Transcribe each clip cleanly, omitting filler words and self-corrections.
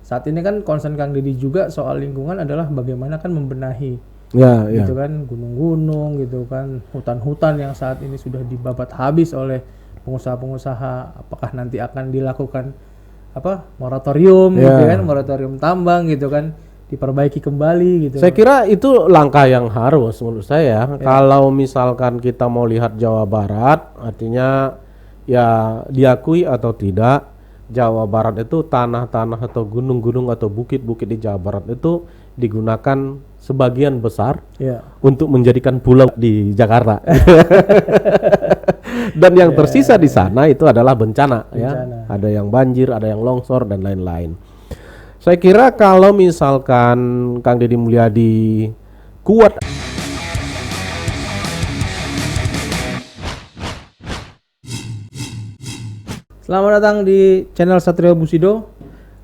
saat ini kan concern Kang Deddy juga soal lingkungan adalah bagaimana kan membenahi gitu kan gunung-gunung gitu kan, hutan-hutan yang saat ini sudah dibabat habis oleh pengusaha-pengusaha. Apakah nanti akan dilakukan moratorium gitu kan, moratorium tambang gitu kan, diperbaiki kembali gitu. Saya kira itu langkah yang harus menurut saya. Kalau misalkan kita mau lihat Jawa Barat, artinya ya diakui atau tidak, Jawa Barat itu tanah-tanah atau gunung-gunung atau bukit-bukit di Jawa Barat itu digunakan sebagian besar untuk menjadikan pulau di Jakarta. Dan yang tersisa di sana itu adalah bencana. Ya. Ada yang banjir, ada yang longsor dan lain-lain. Saya kira kalau misalkan Kang Deddy Mulyadi kuat. Selamat datang di channel Satrio Busido.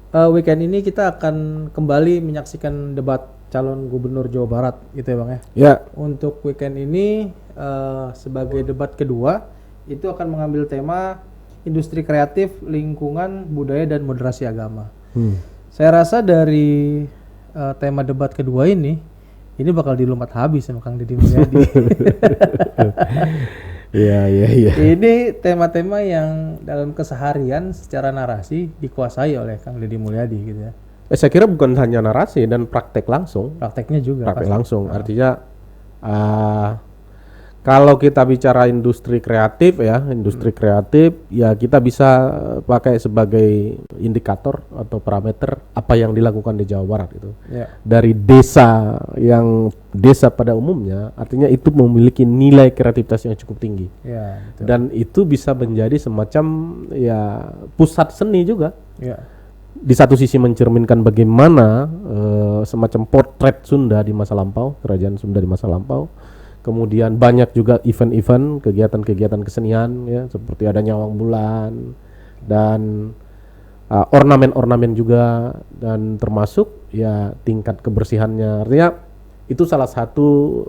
Weekend ini kita akan kembali menyaksikan debat calon gubernur Jawa Barat gitu ya Bang ya. Ya. Untuk weekend ini sebagai debat kedua itu akan mengambil tema industri kreatif, lingkungan, budaya dan moderasi agama. Saya rasa dari tema debat kedua ini bakal dilompat habis sama Kang Deddy Mulyadi. Iya. Ini tema-tema yang dalam keseharian secara narasi dikuasai oleh Kang Deddy Mulyadi gitu ya. Saya kira bukan hanya narasi dan praktek langsung. Prakteknya juga. Praktek langsung. Artinya kalau kita bicara industri kreatif ya kita bisa pakai sebagai indikator atau parameter apa yang dilakukan di Jawa Barat itu. Dari desa pada umumnya, artinya itu memiliki nilai kreativitas yang cukup tinggi. Dan itu bisa menjadi semacam ya pusat seni juga. Di satu sisi mencerminkan bagaimana semacam potret Sunda di masa lampau, kerajaan Sunda di masa lampau. Kemudian banyak juga event-event, kegiatan-kegiatan kesenian ya, seperti ada nyawang bulan dan ornamen-ornamen juga, dan termasuk ya tingkat kebersihannya. Artinya itu salah satu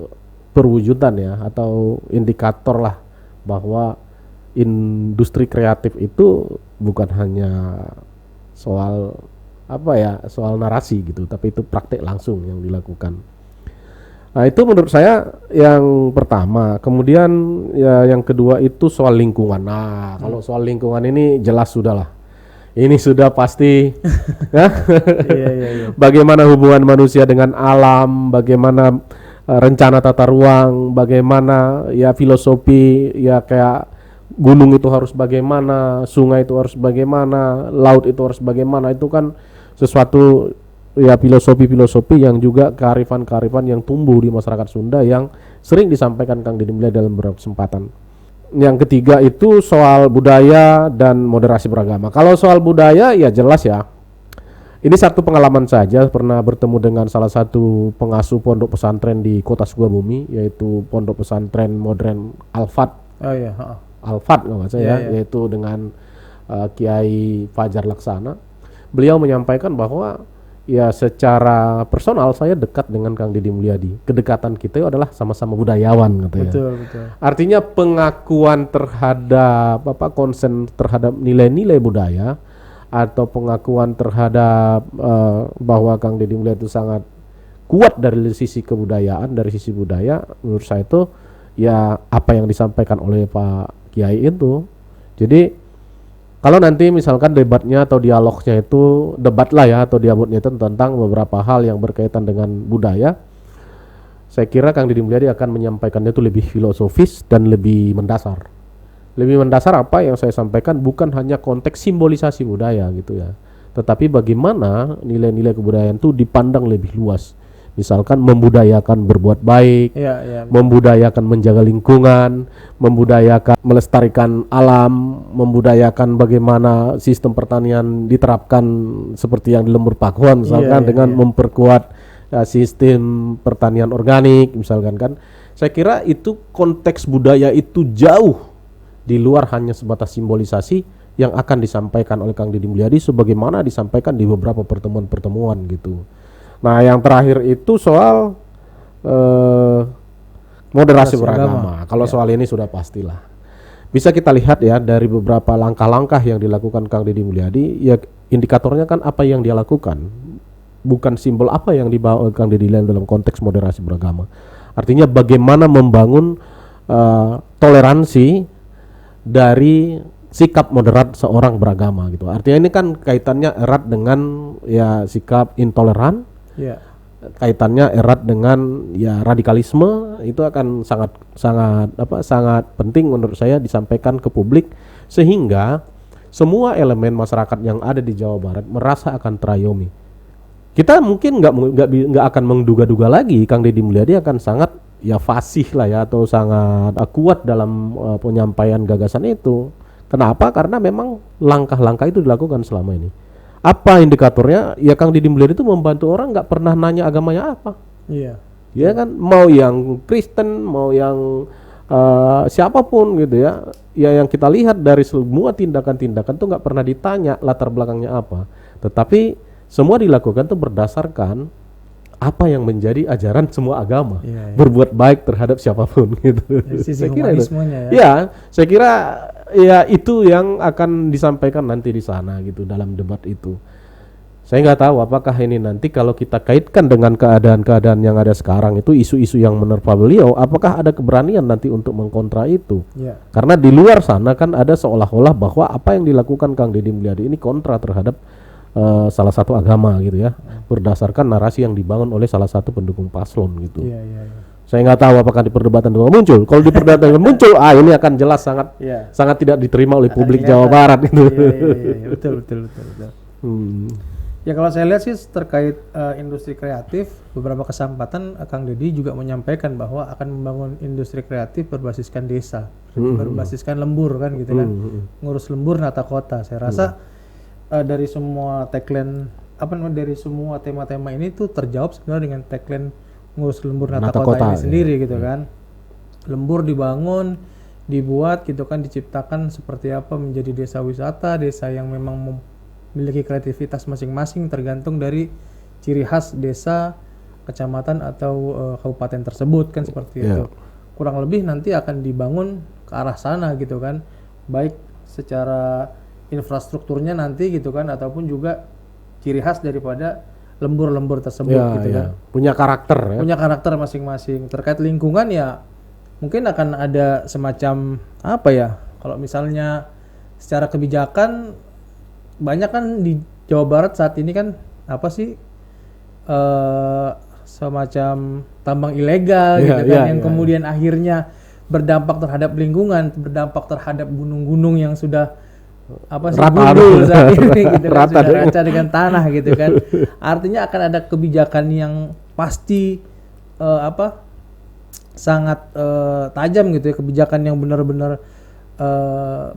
perwujudan ya atau indikator lah bahwa industri kreatif itu bukan hanya soal soal narasi gitu, tapi itu praktek langsung yang dilakukan. Nah itu menurut saya yang pertama. Kemudian ya yang kedua itu soal lingkungan. Nah kalau soal lingkungan ini jelas sudah lah. Ini sudah pasti ya. Bagaimana hubungan manusia dengan alam, bagaimana rencana tata ruang, bagaimana ya filosofi ya kayak gunung itu harus bagaimana, sungai itu harus bagaimana, laut itu harus bagaimana. Itu kan sesuatu ya filosofi yang juga kearifan yang tumbuh di masyarakat Sunda yang sering disampaikan Kang Deddy Mulyadi dalam beberapa kesempatan. Yang ketiga itu soal budaya dan moderasi beragama. Kalau soal budaya ya jelas ya. Ini satu pengalaman saja, pernah bertemu dengan salah satu pengasuh pondok pesantren di Kota Sukabumi, yaitu pondok pesantren modern Al-Fat. Al-Fat kalau nggak salah yaitu dengan Kiai Fajar Laksana. Beliau menyampaikan bahwa ya secara personal saya dekat dengan Kang Deddy Mulyadi. Kedekatan kita adalah sama-sama budayawan katanya. Betul. Artinya pengakuan terhadap konsen terhadap nilai-nilai budaya atau pengakuan terhadap bahwa Kang Deddy Mulyadi itu sangat kuat dari sisi kebudayaan, dari sisi budaya, menurut saya itu ya apa yang disampaikan oleh Pak Kiai itu. Jadi kalau nanti misalkan debatnya atau dialognya itu debat lah ya atau dialognya itu tentang beberapa hal yang berkaitan dengan budaya, saya kira Kang Deddy Mulyadi akan menyampaikannya itu lebih filosofis dan lebih mendasar. Lebih mendasar apa yang saya sampaikan bukan hanya konteks simbolisasi budaya gitu ya, tetapi bagaimana nilai-nilai kebudayaan itu dipandang lebih luas. Misalkan membudayakan berbuat baik, membudayakan menjaga lingkungan, membudayakan melestarikan alam, membudayakan bagaimana sistem pertanian diterapkan seperti yang di Lembur Pakuan misalkan dengan memperkuat sistem pertanian organik misalkan kan. Saya kira itu konteks budaya itu jauh di luar hanya sebatas simbolisasi yang akan disampaikan oleh Kang Deddy Mulyadi sebagaimana disampaikan di beberapa pertemuan-pertemuan gitu. Nah yang terakhir itu soal moderasi beragama. Kalau soal ini sudah pastilah. Bisa kita lihat ya dari beberapa langkah-langkah yang dilakukan Kang Deddy Mulyadi, ya indikatornya kan apa yang dia lakukan, bukan simbol apa yang dibawa Kang Deddy dalam konteks moderasi beragama. Artinya bagaimana membangun toleransi dari sikap moderat seorang beragama gitu. Artinya ini kan kaitannya erat dengan ya sikap intoleran, kaitannya erat dengan ya radikalisme. Itu akan sangat penting menurut saya disampaikan ke publik, sehingga semua elemen masyarakat yang ada di Jawa Barat merasa akan terayomi. Kita mungkin nggak akan menduga-duga lagi Kang Deddy Mulyadi akan sangat ya fasih lah ya, atau sangat kuat dalam penyampaian gagasan itu. Kenapa? Karena memang langkah-langkah itu dilakukan selama ini. Apa indikatornya? Ya Kang Deddy Mulyadi itu membantu orang, nggak pernah nanya agamanya apa. Iya. Ya kan, mau yang Kristen, mau yang siapapun gitu ya. Ya yang kita lihat dari semua tindakan-tindakan tuh nggak pernah ditanya latar belakangnya apa. Tetapi semua dilakukan tuh berdasarkan apa yang menjadi ajaran semua agama. Berbuat baik terhadap siapapun gitu. Sisi humanismenya saya kira ya itu yang akan disampaikan nanti di sana gitu dalam debat itu. Saya nggak tahu apakah ini nanti kalau kita kaitkan dengan keadaan-keadaan yang ada sekarang itu, isu-isu yang menerpa beliau, apakah ada keberanian nanti untuk mengkontra itu? Karena di luar sana kan ada seolah-olah bahwa apa yang dilakukan Kang Deddy Mulyadi ini kontra terhadap salah satu agama gitu ya, berdasarkan narasi yang dibangun oleh salah satu pendukung paslon gitu. Saya nggak tahu apakah di perdebatan itu muncul. Kalau di perdebatan muncul, ini akan jelas sangat tidak diterima oleh publik Jawa Barat itu. Betul. Ya kalau saya lihat sih terkait industri kreatif, beberapa kesempatan Kang Deddy juga menyampaikan bahwa akan membangun industri kreatif berbasiskan desa, berbasiskan lembur kan gitu kan, ngurus lembur nata kota. Saya rasa dari semua tagline dari semua tema-tema ini tuh terjawab sebenarnya dengan tagline ngurus lembur nata kota ini sendiri gitu kan. Lembur dibangun, dibuat gitu kan, diciptakan seperti apa menjadi desa wisata, desa yang memang memiliki kreativitas masing-masing tergantung dari ciri khas desa, kecamatan atau kabupaten tersebut kan, seperti itu. Kurang lebih nanti akan dibangun ke arah sana gitu kan, baik secara infrastrukturnya nanti gitu kan, ataupun juga ciri khas daripada lembur-lembur tersebut gitu kan. Punya karakter ya. Punya karakter masing-masing. Terkait lingkungan ya mungkin akan ada semacam apa ya, kalau misalnya secara kebijakan banyak kan di Jawa Barat saat ini kan apa sih semacam tambang ilegal gitu kan, yang kemudian akhirnya berdampak terhadap lingkungan, berdampak terhadap gunung-gunung yang sudah gundul saat ini gitu kan, sudah rata dengan tanah gitu kan. Artinya akan ada kebijakan yang pasti sangat tajam gitu ya, kebijakan yang benar-benar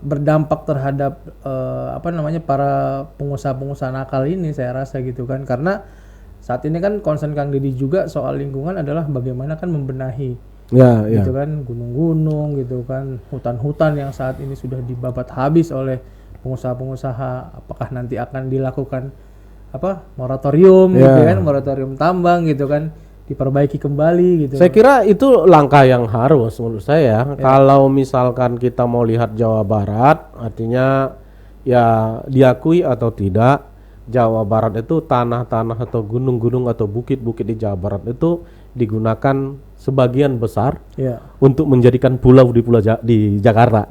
berdampak terhadap para pengusaha-pengusaha nakal ini, saya rasa gitu kan. Karena saat ini kan concern Kang Deddy juga soal lingkungan adalah bagaimana kan membenahi gitu kan, gunung-gunung gitu kan, hutan-hutan yang saat ini sudah dibabat habis oleh pengusaha-pengusaha. Apakah nanti akan dilakukan moratorium gitu kan, moratorium tambang gitu kan, diperbaiki kembali gitu. Saya kira itu langkah yang harus menurut saya. Kalau misalkan kita mau lihat Jawa Barat, artinya ya diakui atau tidak, Jawa Barat itu tanah-tanah atau gunung-gunung atau bukit-bukit di Jawa Barat itu digunakan sebagian besar untuk menjadikan pulau di Jakarta.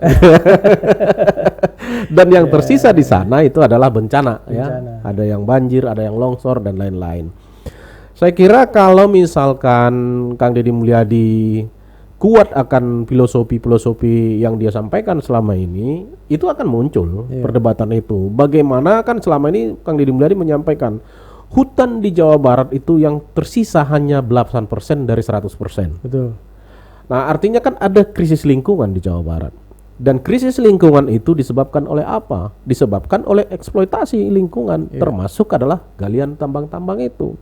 Dan yang tersisa di sana itu adalah bencana. Ya. Ada yang banjir, ada yang longsor dan lain-lain. Saya kira kalau misalkan Kang Deddy Mulyadi kuat akan filosofi-filosofi yang dia sampaikan selama ini, itu akan muncul perdebatan itu. Bagaimana kan selama ini Kang Deddy Mulyadi menyampaikan hutan di Jawa Barat itu yang tersisa hanya 8% dari 100%. Betul. Nah, artinya kan ada krisis lingkungan di Jawa Barat. Dan krisis lingkungan itu disebabkan oleh apa? Disebabkan oleh eksploitasi lingkungan, termasuk adalah galian tambang-tambang itu.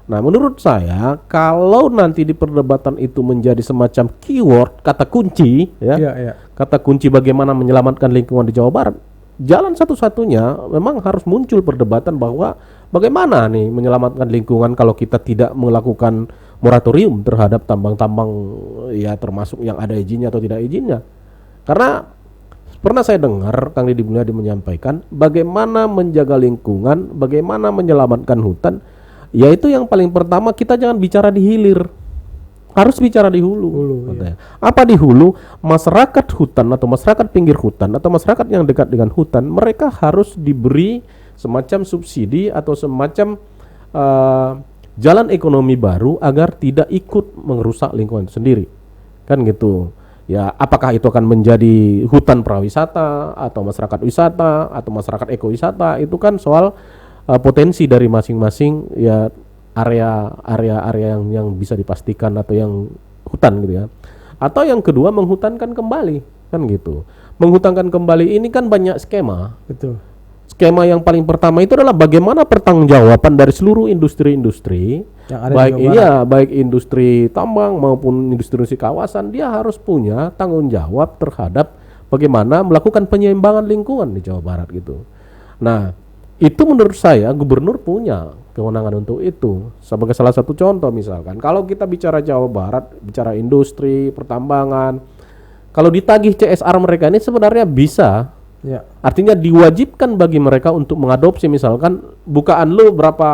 Nah, menurut saya kalau nanti di perdebatan itu menjadi semacam keyword, kata kunci kata kunci bagaimana menyelamatkan lingkungan di Jawa Barat, jalan satu-satunya memang harus muncul perdebatan bahwa bagaimana nih menyelamatkan lingkungan kalau kita tidak melakukan moratorium terhadap tambang-tambang ya, termasuk yang ada izinnya atau tidak izinnya. Karena Pernah saya dengar Kang Deddy Mulyadi menyampaikan bagaimana menjaga lingkungan, bagaimana menyelamatkan hutan. Yaitu yang paling pertama kita jangan bicara di hilir, harus bicara di hulu. Ya. Apa di hulu? Masyarakat hutan atau masyarakat pinggir hutan atau masyarakat yang dekat dengan hutan, mereka harus diberi semacam subsidi atau semacam jalan ekonomi baru agar tidak ikut merusak lingkungan sendiri, kan gitu. Ya, apakah itu akan menjadi hutan prawisata atau masyarakat wisata atau masyarakat ekowisata, itu kan soal potensi dari masing-masing ya area yang bisa dipastikan atau yang hutan gitu ya. Atau yang kedua menghutankan kembali, kan gitu. Menghutankan kembali ini kan banyak skema. Betul. Skema yang paling pertama itu adalah bagaimana pertanggungjawaban dari seluruh industri-industri yang ada baik industri tambang maupun industri kawasan, dia harus punya tanggung jawab terhadap bagaimana melakukan penyeimbangan lingkungan di Jawa Barat gitu. Nah, itu menurut saya gubernur punya kewenangan untuk itu. Sebagai salah satu contoh misalkan, kalau kita bicara Jawa Barat, bicara industri, pertambangan, kalau ditagih CSR mereka ini sebenarnya bisa. Ya. Artinya diwajibkan bagi mereka untuk mengadopsi, misalkan bukaan lu berapa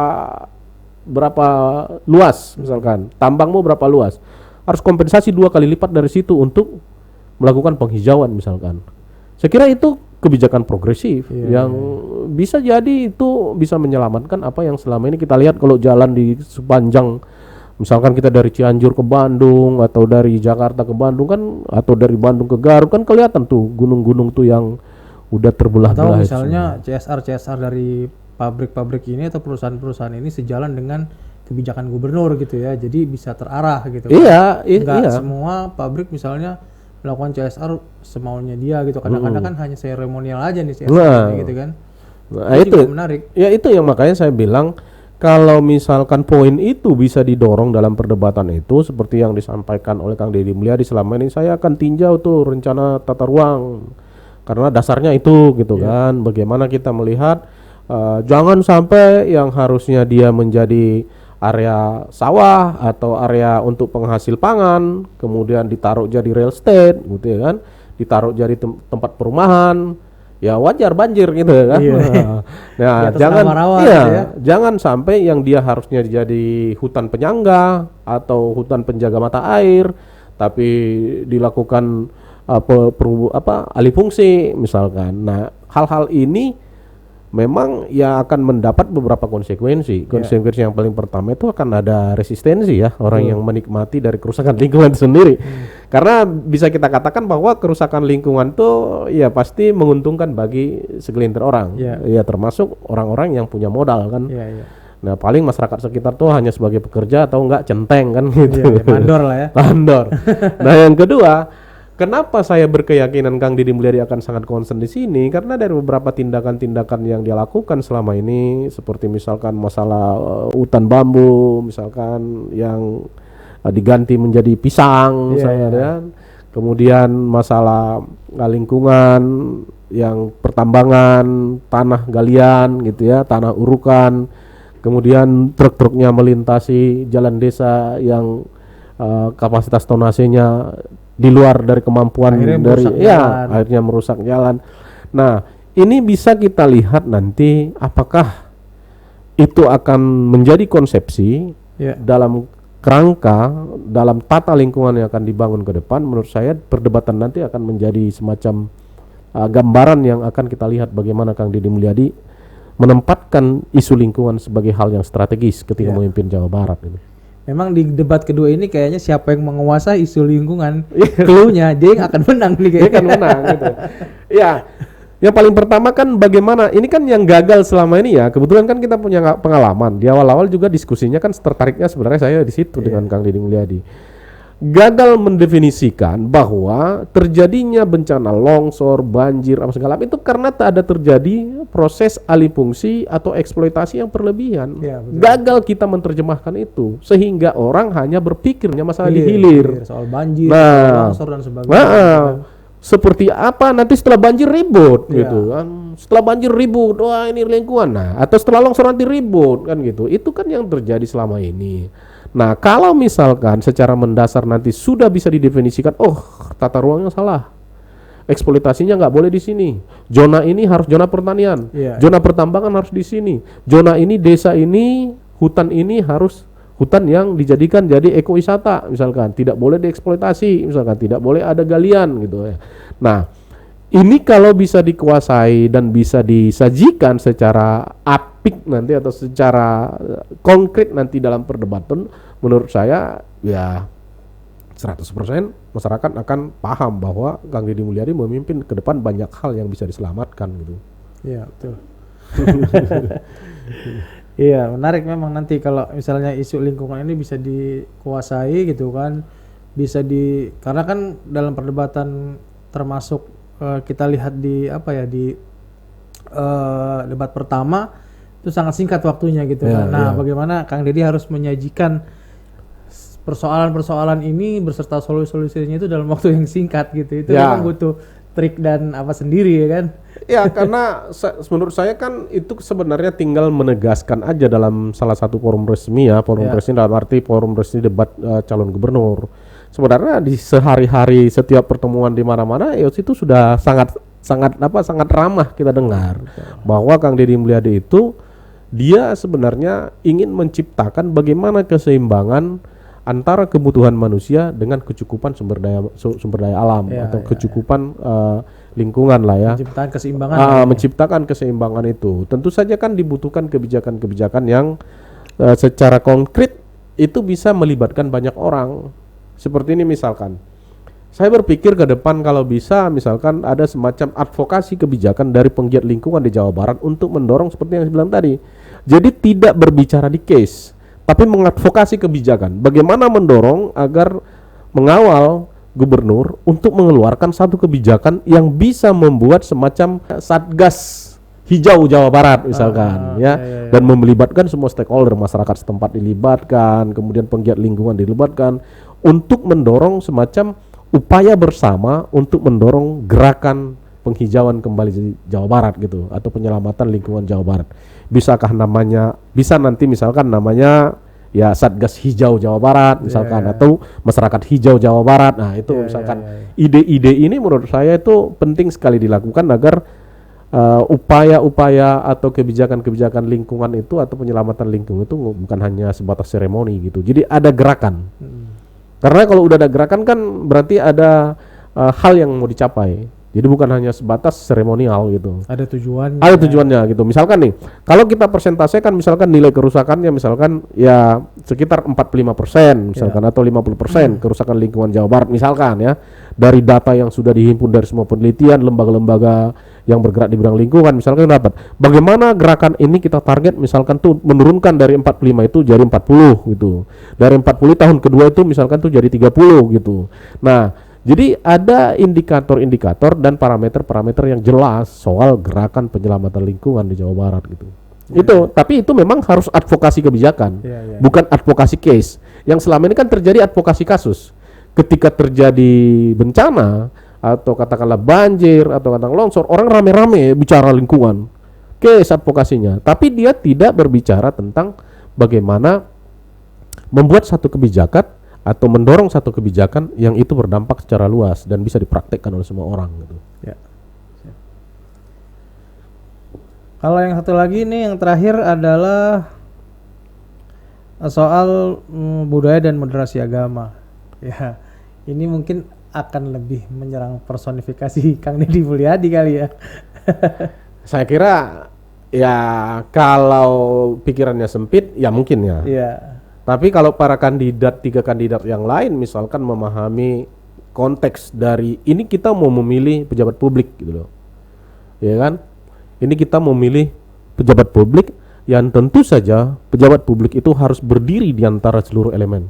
luas, misalkan tambangmu berapa luas, harus kompensasi 2 kali lipat dari situ untuk melakukan penghijauan misalkan. Saya kira itu kebijakan progresif yang bisa jadi itu bisa menyelamatkan apa yang selama ini kita lihat. Kalau jalan di sepanjang misalkan kita dari Cianjur ke Bandung atau dari Jakarta ke Bandung kan, atau dari Bandung ke Garut kan kelihatan tuh gunung-gunung tuh yang udah terbelah-belah. Atau misalnya CSR dari pabrik-pabrik ini atau perusahaan-perusahaan ini sejalan dengan kebijakan gubernur gitu ya, jadi bisa terarah gitu. Enggak semua pabrik misalnya melakukan CSR semaunya dia gitu. Kadang-kadang kan hanya seremonial aja nih CSR gitu kan. Nah, itu menarik. Ya itu yang makanya saya bilang kalau misalkan poin itu bisa didorong dalam perdebatan itu seperti yang disampaikan oleh Kang Deddy Mulyadi, selama ini saya akan tinjau tuh rencana tata ruang. Karena dasarnya itu gitu kan. Bagaimana kita melihat jangan sampai yang harusnya dia menjadi area sawah atau area untuk penghasil pangan kemudian ditaruh jadi real estate gitu ya kan, ditaruh jadi tempat perumahan, ya wajar banjir gitu ya kan. Nah, jangan sampai yang dia harusnya jadi hutan penyangga atau hutan penjaga mata air tapi dilakukan alih fungsi misalkan. Nah, hal-hal ini memang ya akan mendapat beberapa konsekuensi. Konsekuensi yang paling pertama itu akan ada resistensi ya orang yang menikmati dari kerusakan lingkungan sendiri. Karena bisa kita katakan bahwa kerusakan lingkungan tuh ya pasti menguntungkan bagi segelintir orang. Ya termasuk orang-orang yang punya modal kan. Nah, paling masyarakat sekitar tuh hanya sebagai pekerja atau enggak centeng kan gitu. Mandor lah ya. Mandor. Nah, yang kedua, kenapa saya berkeyakinan Kang Deddy Mulyadi akan sangat concern di sini? Karena dari beberapa tindakan-tindakan yang dia lakukan selama ini, seperti misalkan masalah hutan bambu, misalkan yang diganti menjadi pisang, kemudian masalah lingkungan, yang pertambangan, tanah galian gitu ya, tanah urukan, kemudian truk-truknya melintasi jalan desa yang kapasitas tonasenya di luar dari kemampuan akhirnya merusak jalan. Nah, ini bisa kita lihat nanti apakah itu akan menjadi konsepsi dalam kerangka dalam tata lingkungan yang akan dibangun ke depan. Menurut saya perdebatan nanti akan menjadi semacam gambaran yang akan kita lihat bagaimana Kang Deddy Mulyadi menempatkan isu lingkungan sebagai hal yang strategis ketika memimpin Jawa Barat ini. Memang di debat kedua ini kayaknya siapa yang menguasai isu lingkungan, clue-nya dia yang akan menang nih kayaknya. Dia akan menang gitu. Ya, yang paling pertama kan bagaimana, ini kan yang gagal selama ini ya, kebetulan kan kita punya pengalaman. Di awal-awal juga diskusinya kan tertariknya sebenarnya saya di situ dengan Kang Deddy Mulyadi. Gagal mendefinisikan bahwa terjadinya bencana longsor, banjir, apa segala itu karena tak ada terjadi proses alih fungsi atau eksploitasi yang berlebihan. Gagal kita menerjemahkan itu sehingga orang hanya berpikirnya masalah di hilir. Soal banjir, soal longsor dan sebagainya. Seperti apa nanti setelah banjir ribut gitu kan. Setelah banjir ribut, wah ini lingkungan. Nah, atau setelah longsor nanti ribut kan gitu. Itu kan yang terjadi selama ini. Nah, kalau misalkan secara mendasar nanti sudah bisa didefinisikan, oh tata ruangnya salah, eksploitasinya nggak boleh di sini. Zona ini harus zona pertanian. Zona pertambangan harus di sini. Zona ini, desa ini, hutan ini harus hutan yang dijadikan jadi ekowisata misalkan, tidak boleh dieksploitasi misalkan, tidak boleh ada galian gitu ya. Nah, ini kalau bisa dikuasai dan bisa disajikan secara apik nanti atau secara konkret nanti dalam perdebatan, menurut saya ya 100% masyarakat akan paham bahwa Kang Deddy Mulyadi memimpin ke depan banyak hal yang bisa diselamatkan gitu. Iya, betul. Iya, menarik memang nanti kalau misalnya isu lingkungan ini bisa dikuasai gitu kan, karena kan dalam perdebatan termasuk kita lihat di debat pertama itu sangat singkat waktunya gitu kan. Nah, bagaimana Kang Deddy harus menyajikan persoalan-persoalan ini beserta solusi-solusinya itu dalam waktu yang singkat gitu. Itu memang butuh trik dan apa sendiri ya kan. Ya, karena menurut saya kan itu sebenarnya tinggal menegaskan aja dalam salah satu forum resmi ya, forum resmi dalam arti forum resmi debat calon gubernur. Sebenarnya di sehari-hari setiap pertemuan di mana-mana ya itu sudah sangat ramah kita dengar. Bahwa Kang Deddy Mulyadi itu dia sebenarnya ingin menciptakan bagaimana keseimbangan antara kebutuhan manusia dengan kecukupan sumber daya alam atau kecukupan lingkungan lah ya. Menciptakan keseimbangan. Menciptakan keseimbangan itu. Tentu saja kan dibutuhkan kebijakan-kebijakan yang secara konkret itu bisa melibatkan banyak orang. Seperti ini misalkan. Saya berpikir ke depan kalau bisa misalkan ada semacam advokasi kebijakan dari penggiat lingkungan di Jawa Barat untuk mendorong seperti yang saya bilang tadi. Jadi tidak berbicara di case, tapi mengadvokasi kebijakan. Bagaimana mendorong agar mengawal gubernur untuk mengeluarkan satu kebijakan yang bisa membuat semacam Satgas Hijau Jawa Barat misalkan dan melibatkan semua stakeholder, masyarakat setempat dilibatkan, kemudian penggiat lingkungan dilibatkan untuk mendorong semacam upaya bersama untuk mendorong gerakan penghijauan kembali di Jawa Barat gitu, atau penyelamatan lingkungan Jawa Barat. Bisa nanti misalkan namanya ya Satgas Hijau Jawa Barat misalkan, atau Masyarakat Hijau Jawa Barat. Nah itu misalkan ide-ide ini menurut saya itu penting sekali dilakukan agar upaya-upaya atau kebijakan-kebijakan lingkungan itu atau penyelamatan lingkungan itu bukan hanya sebatas seremoni gitu. Jadi ada gerakan. Karena kalau udah ada gerakan kan berarti ada hal yang mau dicapai. Jadi bukan hanya sebatas seremonial gitu. Ada tujuannya. Ada tujuannya gitu. Misalkan nih, kalau kita persentasekan misalkan nilai kerusakannya misalkan ya sekitar 45% misalkan atau 50% kerusakan lingkungan Jawa Barat misalkan ya. Dari data yang sudah dihimpun dari semua penelitian, lembaga-lembaga yang bergerak di bidang lingkungan misalkan dapat. Bagaimana gerakan ini kita target misalkan tuh menurunkan dari 45 itu jadi 40 gitu. Dari 40 tahun kedua itu misalkan tuh jadi 30 gitu. Nah, jadi ada indikator-indikator dan parameter-parameter yang jelas soal gerakan penyelamatan lingkungan di Jawa Barat gitu. Tapi itu memang harus advokasi kebijakan, bukan advokasi case. Yang selama ini kan terjadi advokasi kasus. Ketika terjadi bencana atau katakanlah banjir atau katakanlah longsor, orang rame-rame bicara lingkungan. Case advokasinya, tapi dia tidak berbicara tentang bagaimana membuat satu kebijakan atau mendorong satu kebijakan yang itu berdampak secara luas dan bisa dipraktekkan oleh semua orang gitu. Ya. Kalau yang satu lagi nih yang terakhir adalah soal budaya dan moderasi agama. Ya, ini mungkin akan lebih menyerang personifikasi Kang Deddy Mulyadi kali ya. Saya kira ya kalau pikirannya sempit ya mungkin ya. Iya. Tapi kalau para tiga kandidat yang lain misalkan memahami konteks dari ini kita mau memilih pejabat publik gitu loh. Ya kan? Ini kita memilih pejabat publik yang tentu saja pejabat publik itu harus berdiri di antara seluruh elemen.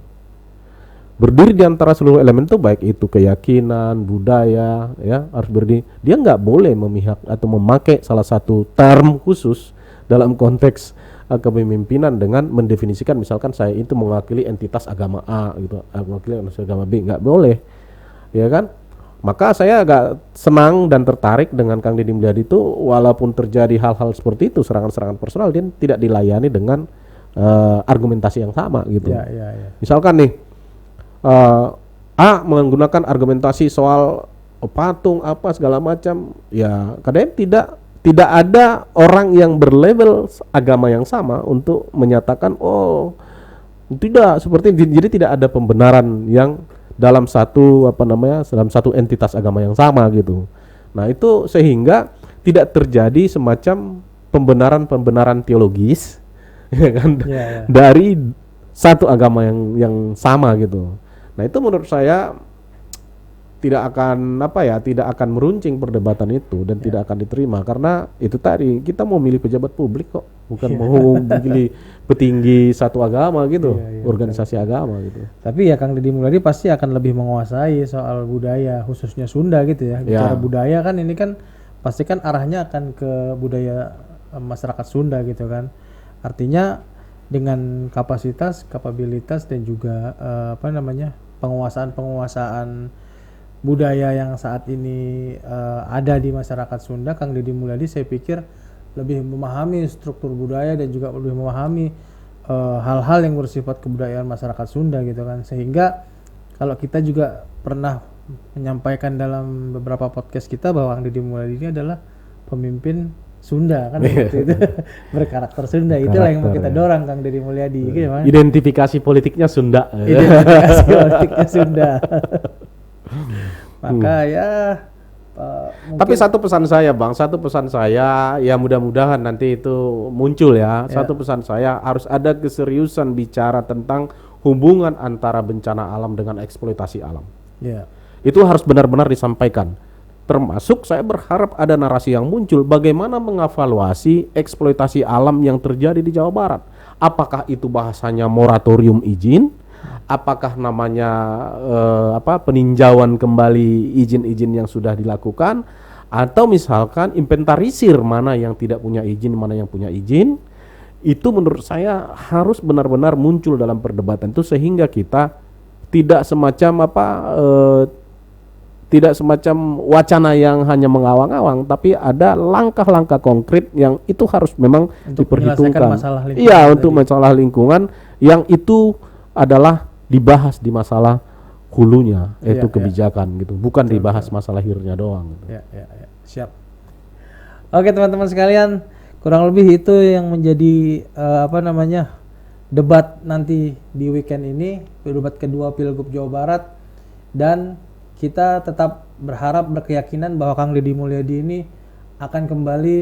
Berdiri di antara seluruh elemen itu baik itu keyakinan, budaya, ya harus berdiri. Dia nggak boleh memihak atau memakai salah satu term khusus dalam konteks kepemimpinan dengan mendefinisikan misalkan saya itu mewakili entitas agama A gitu, mewakili entitas agama B, nggak boleh, ya kan? Maka saya agak senang dan tertarik dengan Kang Deddy Mulyadi itu, walaupun terjadi hal-hal seperti itu, serangan-serangan personal, dia tidak dilayani dengan argumentasi yang sama gitu. Misalkan nih A menggunakan argumentasi soal patung apa segala macam. Ya kadang tidak ada orang yang berlevel agama yang sama untuk menyatakan tidak seperti jadi tidak ada pembenaran yang dalam satu dalam satu entitas agama yang sama gitu. Nah itu sehingga tidak terjadi semacam pembenaran teologis ya kan, dari satu agama yang sama gitu. Nah itu menurut saya tidak akan meruncing perdebatan itu dan tidak akan diterima, karena itu tadi kita mau milih pejabat publik kok, bukan mau milih petinggi satu agama gitu, organisasi agama gitu. Tapi ya Kang Deddy Mulyadi pasti akan lebih menguasai soal budaya khususnya Sunda gitu ya. Bicara budaya kan ini kan pasti kan arahnya akan ke budaya masyarakat Sunda gitu kan. Artinya dengan kapabilitas dan juga penguasaan budaya yang saat ini ada di masyarakat Sunda, Kang Deddy Mulyadi saya pikir lebih memahami struktur budaya dan juga lebih memahami hal-hal yang bersifat kebudayaan masyarakat Sunda gitu kan. Sehingga kalau kita juga pernah menyampaikan dalam beberapa podcast kita bahwa Kang Deddy Mulyadi ini adalah pemimpin Sunda kan itu berkarakter Sunda. Itulah yang mau kita dorong Kang Deddy Mulyadi gitu, identifikasi politiknya Sunda. Identifikasi politiknya Sunda. Maka tapi satu pesan saya ya mudah-mudahan nanti itu muncul ya. Satu pesan saya, harus ada keseriusan bicara tentang hubungan antara bencana alam dengan eksploitasi alam. Itu harus benar-benar disampaikan. Termasuk saya berharap ada narasi yang muncul bagaimana mengevaluasi eksploitasi alam yang terjadi di Jawa Barat. Apakah itu bahasanya moratorium izin? Apakah namanya peninjauan kembali izin-izin yang sudah dilakukan, atau misalkan inventarisir mana yang tidak punya izin, mana yang punya izin. Itu menurut saya harus benar-benar muncul dalam perdebatan itu, sehingga kita tidak semacam wacana yang hanya mengawang-awang, tapi ada langkah-langkah konkret yang itu harus memang untuk diperhitungkan. Iya, untuk masalah lingkungan yang itu adalah dibahas di masalah hulunya, yaitu kebijakan gitu, bukan dibahas masalah hilirnya doang. Gitu. Siap. Oke teman-teman sekalian, kurang lebih itu yang menjadi debat nanti di weekend ini, debat kedua Pilgub Jawa Barat, dan kita tetap berkeyakinan bahwa Kang Deddy Mulyadi ini akan kembali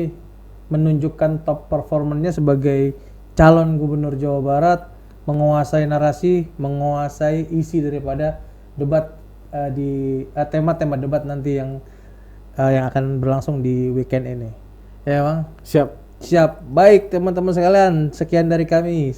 menunjukkan top performanya sebagai calon gubernur Jawa Barat, menguasai narasi, menguasai isi daripada debat di tema-tema debat nanti yang akan berlangsung di weekend ini. Ya, Bang? Siap. Baik, teman-teman sekalian, sekian dari kami.